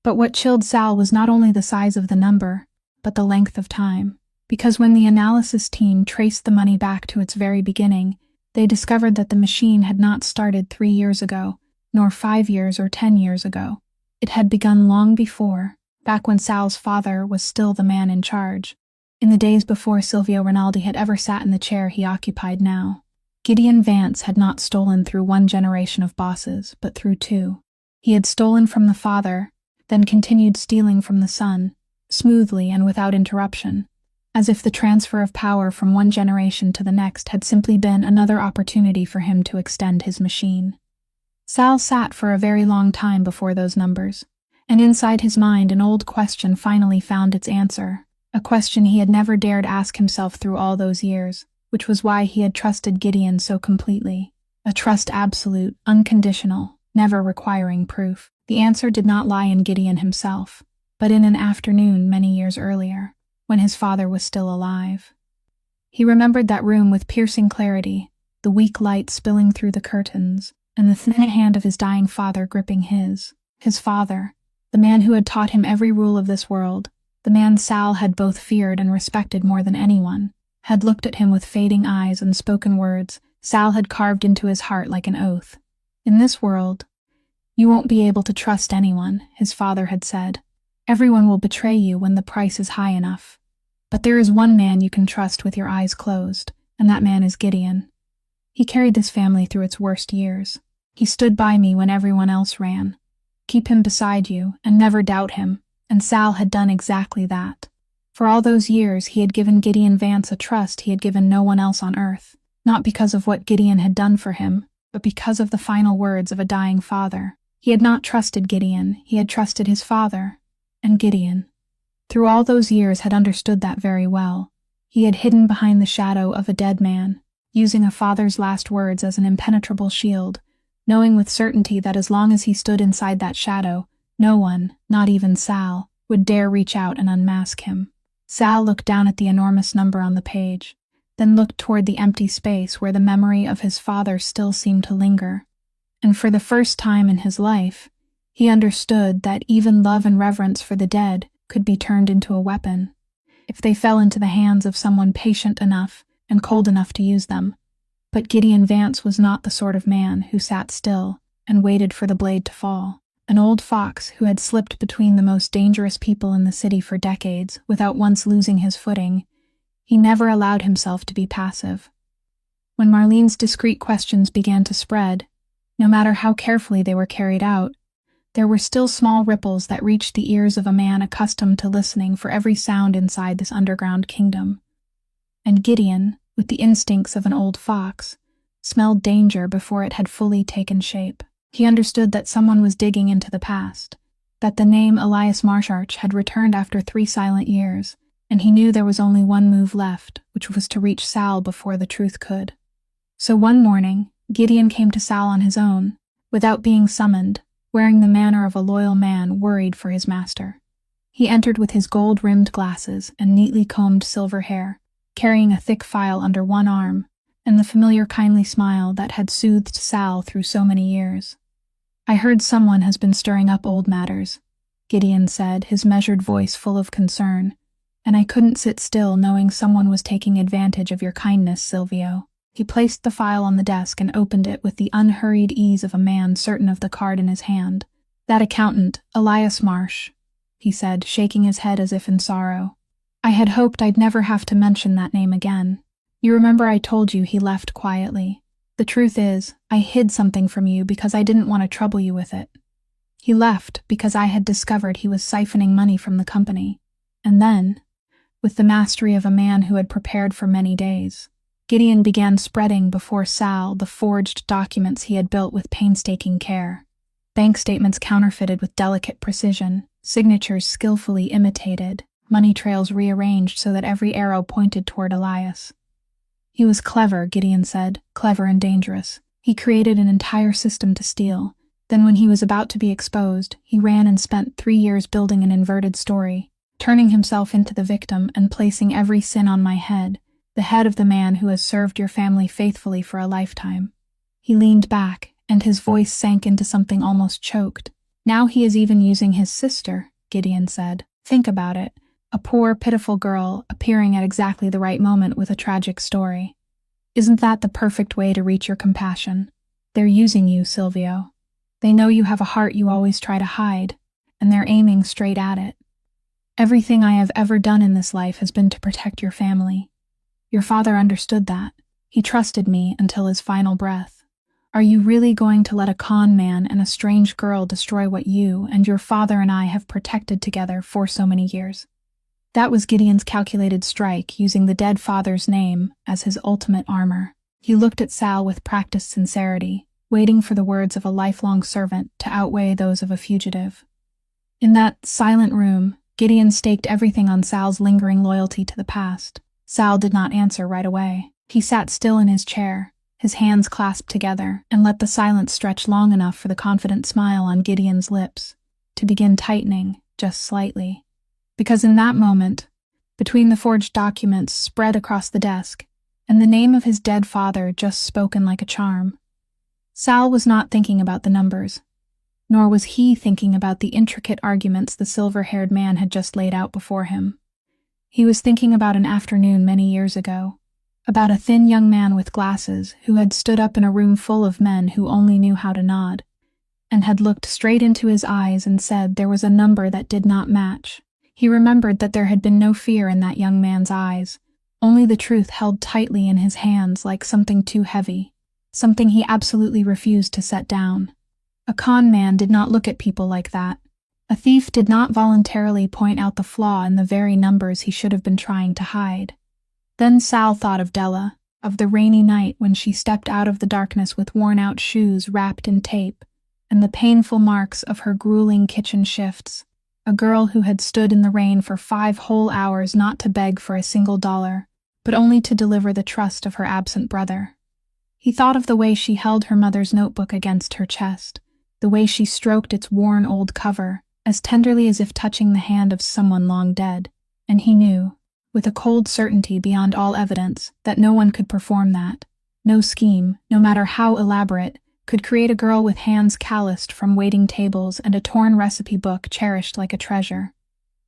But what chilled Sal was not only the size of the number, but the length of time, because when the analysis team traced the money back to its very beginning, they discovered that the machine had not started 3 years ago, nor 5 years or 10 years ago. It had begun long before, back when Sal's father was still the man in charge, in the days before Silvio Rinaldi had ever sat in the chair he occupied now. Gideon Vance had not stolen through one generation of bosses, but through 2. He had stolen from the father, then continued stealing from the son, smoothly and without interruption, as if the transfer of power from one generation to the next had simply been another opportunity for him to extend his machine. Sal sat for a very long time before those numbers, and inside his mind an old question finally found its answer, a question he had never dared ask himself through all those years, which was why he had trusted Gideon so completely, a trust absolute, unconditional, never requiring proof. The answer did not lie in Gideon himself, but in an afternoon many years earlier, when his father was still alive. He remembered that room with piercing clarity, the weak light spilling through the curtains, and the thin hand of his dying father gripping his. His father, the man who had taught him every rule of this world, the man Sal had both feared and respected more than anyone, had looked at him with fading eyes and spoken words Sal had carved into his heart like an oath. In this world, you won't be able to trust anyone, his father had said. Everyone will betray you when the price is high enough. But there is one man you can trust with your eyes closed, and that man is Gideon. He carried this family through its worst years. He stood by me when everyone else ran. Keep him beside you, and never doubt him, and Sal had done exactly that. For all those years, he had given Gideon Vance a trust he had given no one else on earth, not because of what Gideon had done for him, but because of the final words of a dying father. He had not trusted Gideon, he had trusted his father, and Gideon, through all those years, had understood that very well. He had hidden behind the shadow of a dead man, using a father's last words as an impenetrable shield, knowing with certainty that as long as he stood inside that shadow, no one, not even Sal, would dare reach out and unmask him. Sal looked down at the enormous number on the page, then looked toward the empty space where the memory of his father still seemed to linger. And for the first time in his life, he understood that even love and reverence for the dead could be turned into a weapon, if they fell into the hands of someone patient enough and cold enough to use them. But Gideon Vance was not the sort of man who sat still and waited for the blade to fall. An old fox who had slipped between the most dangerous people in the city for decades without once losing his footing, he never allowed himself to be passive. When Marlene's discreet questions began to spread, no matter how carefully they were carried out, there were still small ripples that reached the ears of a man accustomed to listening for every sound inside this underground kingdom. And Gideon, with the instincts of an old fox, smelled danger before it had fully taken shape. He understood that someone was digging into the past, that the name Elias Marshart had returned after 3 silent years, and he knew there was only one move left, which was to reach Sal before the truth could. So one morning, Gideon came to Sal on his own, without being summoned, wearing the manner of a loyal man worried for his master. He entered with his gold-rimmed glasses and neatly combed silver hair, carrying a thick file under one arm, and the familiar kindly smile that had soothed Sal through so many years. "I heard someone has been stirring up old matters," Gideon said, his measured voice full of concern, "and I couldn't sit still knowing someone was taking advantage of your kindness, Silvio." He placed the file on the desk and opened it with the unhurried ease of a man certain of the card in his hand. "That accountant, Elias Marsh," he said, shaking his head as if in sorrow. "I had hoped I'd never have to mention that name again. You remember I told you he left quietly. The truth is, I hid something from you because I didn't want to trouble you with it. He left because I had discovered he was siphoning money from the company. And then, with the mastery of a man who had prepared for many days, Gideon began spreading before Sal the forged documents he had built with painstaking care. Bank statements counterfeited with delicate precision, signatures skillfully imitated, money trails rearranged so that every arrow pointed toward Elias. He was clever, Gideon said, clever and dangerous. He created an entire system to steal. Then when he was about to be exposed, he ran and spent 3 years building an inverted story, turning himself into the victim and placing every sin on my head, the head of the man who has served your family faithfully for a lifetime. He leaned back, and his voice sank into something almost choked. Now he is even using his sister, Gideon said. Think about it. A poor, pitiful girl appearing at exactly the right moment with a tragic story. Isn't that the perfect way to reach your compassion? They're using you, Silvio. They know you have a heart you always try to hide, and they're aiming straight at it. Everything I have ever done in this life has been to protect your family. Your father understood that. He trusted me until his final breath. Are you really going to let a con man and a strange girl destroy what you and your father and I have protected together for so many years? That was Gideon's calculated strike, using the dead father's name as his ultimate armor. He looked at Sal with practiced sincerity, waiting for the words of a lifelong servant to outweigh those of a fugitive. In that silent room, Gideon staked everything on Sal's lingering loyalty to the past. Sal did not answer right away. He sat still in his chair, his hands clasped together, and let the silence stretch long enough for the confident smile on Gideon's lips to begin tightening, just slightly. Because in that moment, between the forged documents spread across the desk, and the name of his dead father just spoken like a charm, Sal was not thinking about the numbers, nor was he thinking about the intricate arguments the silver-haired man had just laid out before him. He was thinking about an afternoon many years ago, about a thin young man with glasses who had stood up in a room full of men who only knew how to nod, and had looked straight into his eyes and said there was a number that did not match. He remembered that there had been no fear in that young man's eyes, only the truth held tightly in his hands like something too heavy, something he absolutely refused to set down. A con man did not look at people like that. A thief did not voluntarily point out the flaw in the very numbers he should have been trying to hide. Then Sal thought of Della, of the rainy night when she stepped out of the darkness with worn-out shoes wrapped in tape, and the painful marks of her grueling kitchen shifts. A girl who had stood in the rain for 5 whole hours not to beg for a single dollar, but only to deliver the trust of her absent brother. He thought of the way she held her mother's notebook against her chest, the way she stroked its worn old cover, as tenderly as if touching the hand of someone long dead, and he knew, with a cold certainty beyond all evidence, that no one could perform that. No scheme, no matter how elaborate, could create a girl with hands calloused from waiting tables and a torn recipe book cherished like a treasure.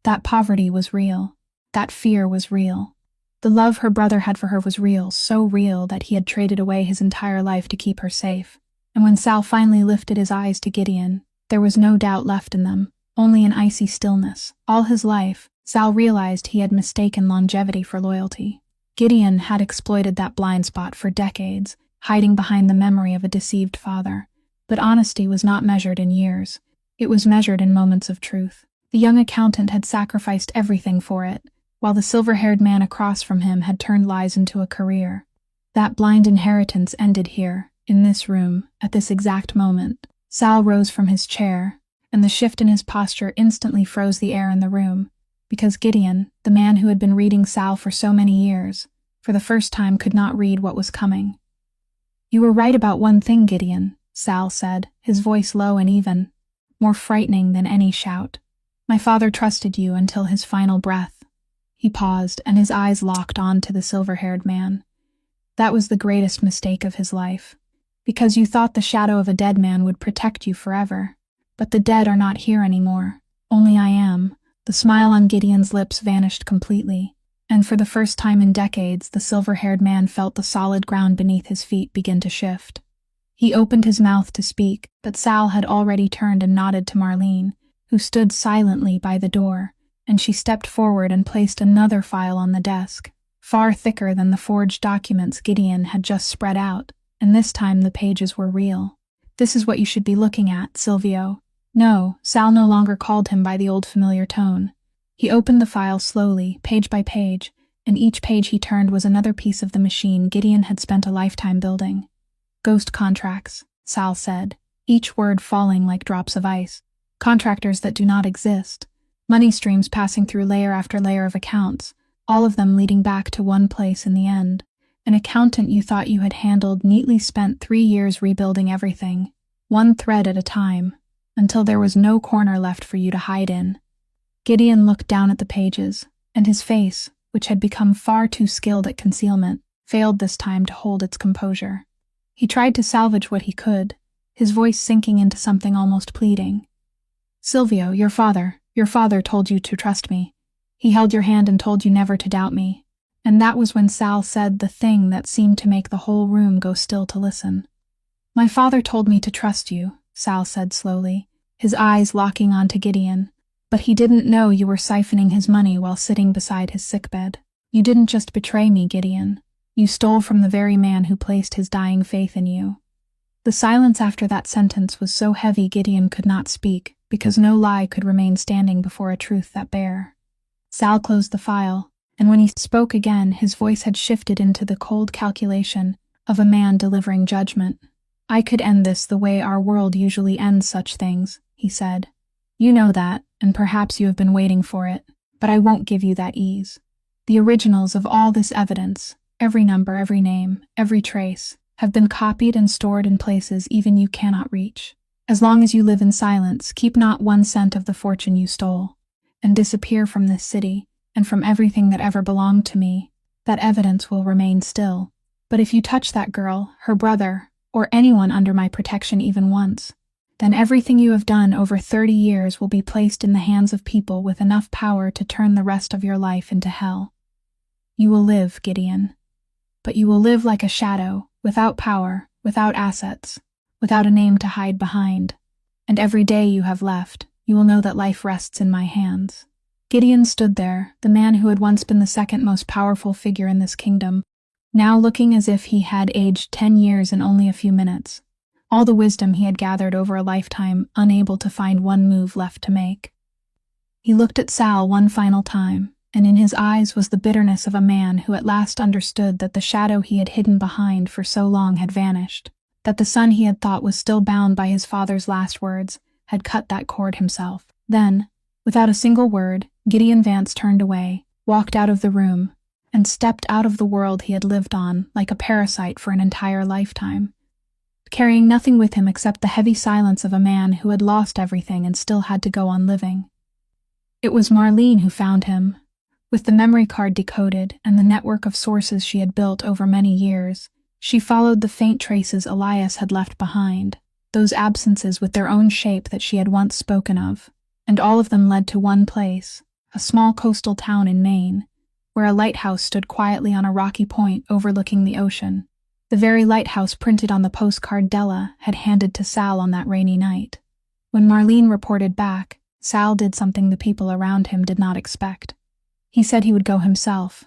That poverty was real. That fear was real. The love her brother had for her was real, so real that he had traded away his entire life to keep her safe. And when Sal finally lifted his eyes to Gideon, there was no doubt left in them, only an icy stillness. All his life, Sal realized he had mistaken longevity for loyalty. Gideon had exploited that blind spot for decades, hiding behind the memory of a deceived father. But honesty was not measured in years. It was measured in moments of truth. The young accountant had sacrificed everything for it, while the silver-haired man across from him had turned lies into a career. That blind inheritance ended here, in this room, at this exact moment. Sal rose from his chair, and the shift in his posture instantly froze the air in the room, because Gideon, the man who had been reading Sal for so many years, for the first time could not read what was coming. "You were right about one thing, Gideon," Sal said, his voice low and even, more frightening than any shout. "My father trusted you until his final breath." He paused, and his eyes locked on to the silver-haired man. "That was the greatest mistake of his life, because you thought the shadow of a dead man would protect you forever. But the dead are not here anymore. Only I am." The smile on Gideon's lips vanished completely, and for the first time in decades, the silver-haired man felt the solid ground beneath his feet begin to shift. He opened his mouth to speak, but Sal had already turned and nodded to Marlene, who stood silently by the door, and she stepped forward and placed another file on the desk, far thicker than the forged documents Gideon had just spread out, and this time the pages were real. "This is what you should be looking at, Silvio." No, Sal no longer called him by the old familiar tone. He opened the file slowly, page by page, and each page he turned was another piece of the machine Gideon had spent a lifetime building. "Ghost contracts," Sal said, each word falling like drops of ice. "Contractors that do not exist. Money streams passing through layer after layer of accounts, all of them leading back to one place in the end. An accountant you thought you had handled neatly spent 3 years rebuilding everything, one thread at a time, until there was no corner left for you to hide in." Gideon looked down at the pages, and his face, which had become far too skilled at concealment, failed this time to hold its composure. He tried to salvage what he could, his voice sinking into something almost pleading. "Silvio, your father told you to trust me. He held your hand and told you never to doubt me." And that was when Sal said the thing that seemed to make the whole room go still to listen. "My father told me to trust you," Sal said slowly, his eyes locking onto Gideon, "but he didn't know you were siphoning his money while sitting beside his sickbed. You didn't just betray me, Gideon. You stole from the very man who placed his dying faith in you." The silence after that sentence was so heavy Gideon could not speak, because no lie could remain standing before a truth that bare. Sal closed the file, and when he spoke again, his voice had shifted into the cold calculation of a man delivering judgment. "I could end this the way our world usually ends such things," he said. "You know that, and perhaps you have been waiting for it, but I won't give you that ease. The originals of all this evidence, every number, every name, every trace, have been copied and stored in places even you cannot reach. As long as you live in silence, keep not 1 cent of the fortune you stole, and disappear from this city, and from everything that ever belonged to me. That evidence will remain still. But if you touch that girl, her brother, or anyone under my protection even once, then everything you have done over 30 years will be placed in the hands of people with enough power to turn the rest of your life into hell. You will live, Gideon. But you will live like a shadow, without power, without assets, without a name to hide behind. And every day you have left, you will know that life rests in my hands. Gideon stood there, the man who had once been the second most powerful figure in this kingdom, now looking as if he had aged 10 years in only a few minutes. All the wisdom he had gathered over a lifetime, unable to find one move left to make. He looked at Sal one final time, and in his eyes was the bitterness of a man who at last understood that the shadow he had hidden behind for so long had vanished, that the son he had thought was still bound by his father's last words had cut that cord himself. Then, without a single word, Gideon Vance turned away, walked out of the room, and stepped out of the world he had lived on like a parasite for an entire lifetime, carrying nothing with him except the heavy silence of a man who had lost everything and still had to go on living. It was Marlene who found him. With the memory card decoded and the network of sources she had built over many years, she followed the faint traces Elias had left behind, those absences with their own shape that she had once spoken of, and all of them led to one place, a small coastal town in Maine, where a lighthouse stood quietly on a rocky point overlooking the ocean, the very lighthouse printed on the postcard Della had handed to Sal on that rainy night. When Marlene reported back, Sal did something the people around him did not expect. He said he would go himself.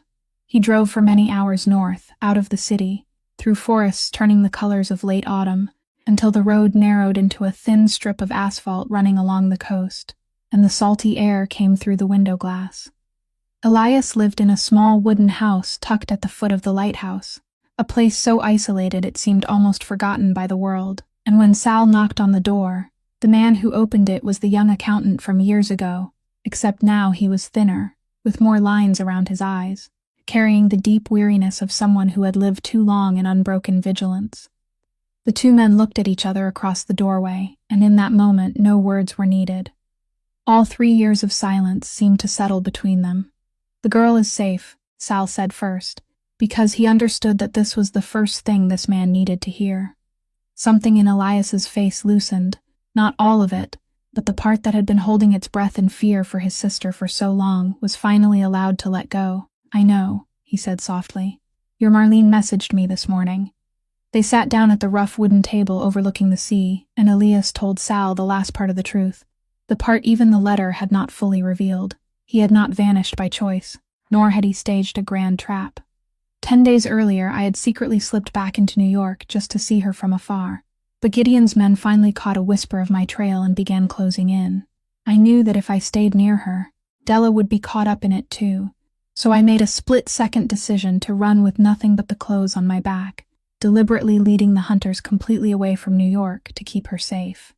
He drove for many hours north, out of the city, through forests turning the colors of late autumn, until the road narrowed into a thin strip of asphalt running along the coast, and the salty air came through the window glass. Elias lived in a small wooden house tucked at the foot of the lighthouse, a place so isolated it seemed almost forgotten by the world, and when Sal knocked on the door, the man who opened it was the young accountant from years ago, except now he was thinner, with more lines around his eyes, carrying the deep weariness of someone who had lived too long in unbroken vigilance. The two men looked at each other across the doorway, and in that moment no words were needed. All 3 years of silence seemed to settle between them. "The girl is safe," Sal said first, because he understood that this was the first thing this man needed to hear. Something in Elias's face loosened, not all of it, but the part that had been holding its breath in fear for his sister for so long was finally allowed to let go. "I know," he said softly. "Your Marlene messaged me this morning." They sat down at the rough wooden table overlooking the sea, and Elias told Sal the last part of the truth, the part even the letter had not fully revealed. He had not vanished by choice, nor had he staged a grand trap. 10 days earlier, I had secretly slipped back into New York just to see her from afar. But Gideon's men finally caught a whisper of my trail and began closing in. I knew that if I stayed near her, Della would be caught up in it too, so I made a split-second decision to run with nothing but the clothes on my back, deliberately leading the hunters completely away from New York to keep her safe.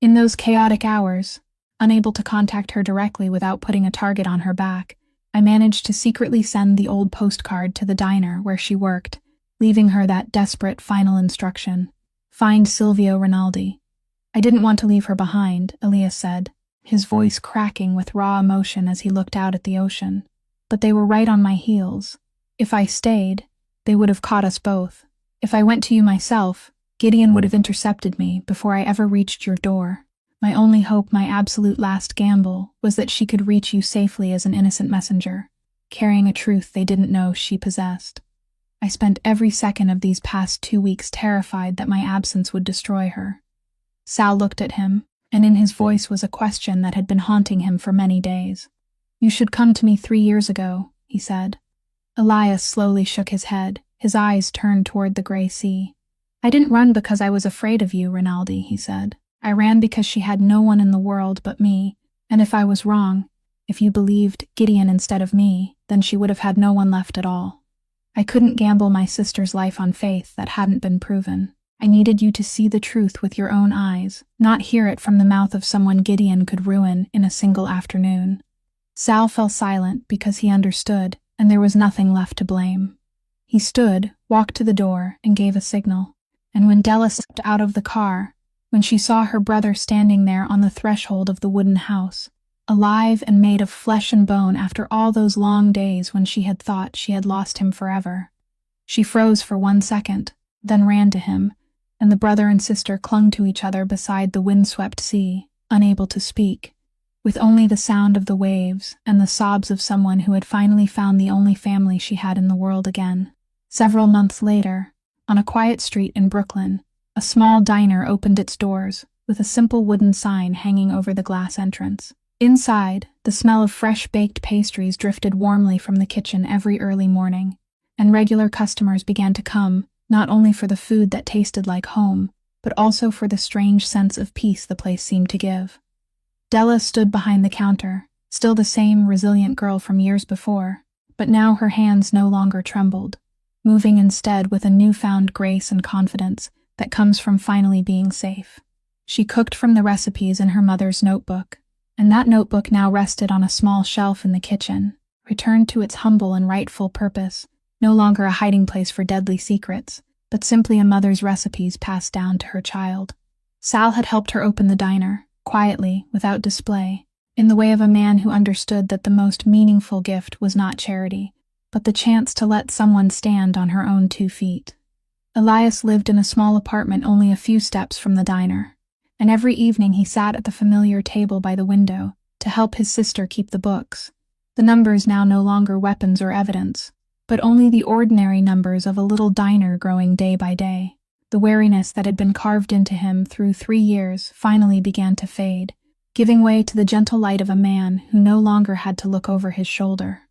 In those chaotic hours, unable to contact her directly without putting a target on her back, I managed to secretly send the old postcard to the diner where she worked, leaving her that desperate final instruction: find Silvio Rinaldi. I didn't want to leave her behind, Elias said, his voice cracking with raw emotion as he looked out at the ocean. But they were right on my heels. If I stayed, they would have caught us both. If I went to you myself, Gideon would have intercepted me before I ever reached your door. My only hope, my absolute last gamble, was that she could reach you safely as an innocent messenger, carrying a truth they didn't know she possessed. I spent every second of these past 2 weeks terrified that my absence would destroy her. Sal looked at him, and in his voice was a question that had been haunting him for many days. "You should come to me 3 years ago," he said. Elias slowly shook his head, his eyes turned toward the gray sea. "I didn't run because I was afraid of you, Rinaldi," he said. "I ran because she had no one in the world but me, and if I was wrong, if you believed Gideon instead of me, then she would have had no one left at all. I couldn't gamble my sister's life on faith that hadn't been proven. I needed you to see the truth with your own eyes, not hear it from the mouth of someone Gideon could ruin in a single afternoon." Sal fell silent because he understood, and there was nothing left to blame. He stood, walked to the door, and gave a signal. And when Della stepped out of the car, when she saw her brother standing there on the threshold of the wooden house, alive and made of flesh and bone after all those long days when she had thought she had lost him forever, she froze for 1 second, then ran to him, and the brother and sister clung to each other beside the windswept sea, unable to speak, with only the sound of the waves and the sobs of someone who had finally found the only family she had in the world again. Several months later, on a quiet street in Brooklyn, a small diner opened its doors, with a simple wooden sign hanging over the glass entrance. Inside, the smell of fresh baked pastries drifted warmly from the kitchen every early morning, and regular customers began to come, not only for the food that tasted like home, but also for the strange sense of peace the place seemed to give. Della stood behind the counter, still the same resilient girl from years before, but now her hands no longer trembled, moving instead with a newfound grace and confidence that comes from finally being safe. She cooked from the recipes in her mother's notebook, and that notebook now rested on a small shelf in the kitchen, returned to its humble and rightful purpose, no longer a hiding place for deadly secrets, but simply a mother's recipes passed down to her child. Sal had helped her open the diner, quietly, without display, in the way of a man who understood that the most meaningful gift was not charity, but the chance to let someone stand on her own 2 feet. Elias lived in a small apartment only a few steps from the diner, and every evening he sat at the familiar table by the window to help his sister keep the books. The numbers now no longer weapons or evidence, but only the ordinary numbers of a little diner growing day by day. The wariness that had been carved into him through 3 years finally began to fade, giving way to the gentle light of a man who no longer had to look over his shoulder.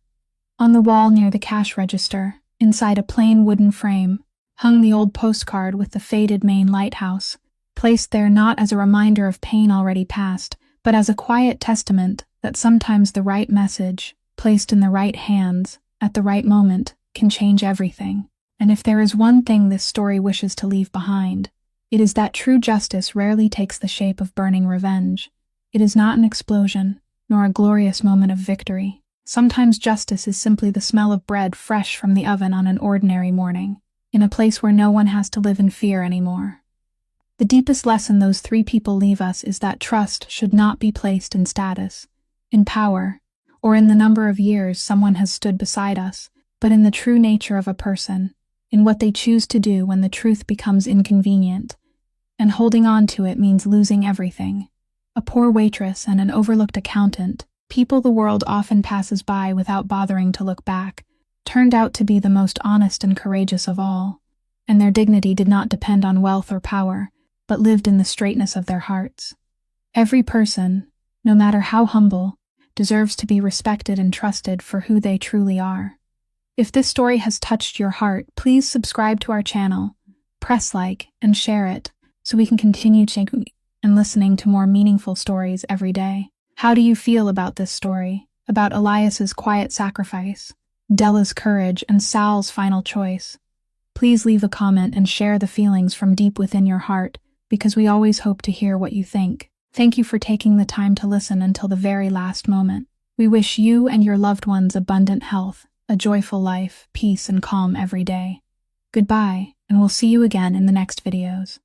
On the wall near the cash register, inside a plain wooden frame, hung the old postcard with the faded Maine lighthouse, placed there not as a reminder of pain already past, but as a quiet testament that sometimes the right message, placed in the right hands, at the right moment, can change everything. And if there is one thing this story wishes to leave behind, it is that true justice rarely takes the shape of burning revenge. It is not an explosion, nor a glorious moment of victory. Sometimes justice is simply the smell of bread fresh from the oven on an ordinary morning, in a place where no one has to live in fear anymore. The deepest lesson those 3 people leave us is that trust should not be placed in status, in power, or in the number of years someone has stood beside us, but in the true nature of a person, in what they choose to do when the truth becomes inconvenient. And holding on to it means losing everything. A poor waitress and an overlooked accountant, people the world often passes by without bothering to look back, turned out to be the most honest and courageous of all, and their dignity did not depend on wealth or power, but lived in the straightness of their hearts. Every person, no matter how humble, deserves to be respected and trusted for who they truly are. If this story has touched your heart, please subscribe to our channel, press like, and share it, so we can continue checking and listening to more meaningful stories every day. How do you feel about this story? About Elias's quiet sacrifice, Della's courage, and Sal's final choice? Please leave a comment and share the feelings from deep within your heart, because we always hope to hear what you think. Thank you for taking the time to listen until the very last moment. We wish you and your loved ones abundant health, a joyful life, peace, and calm every day. Goodbye, and we'll see you again in the next videos.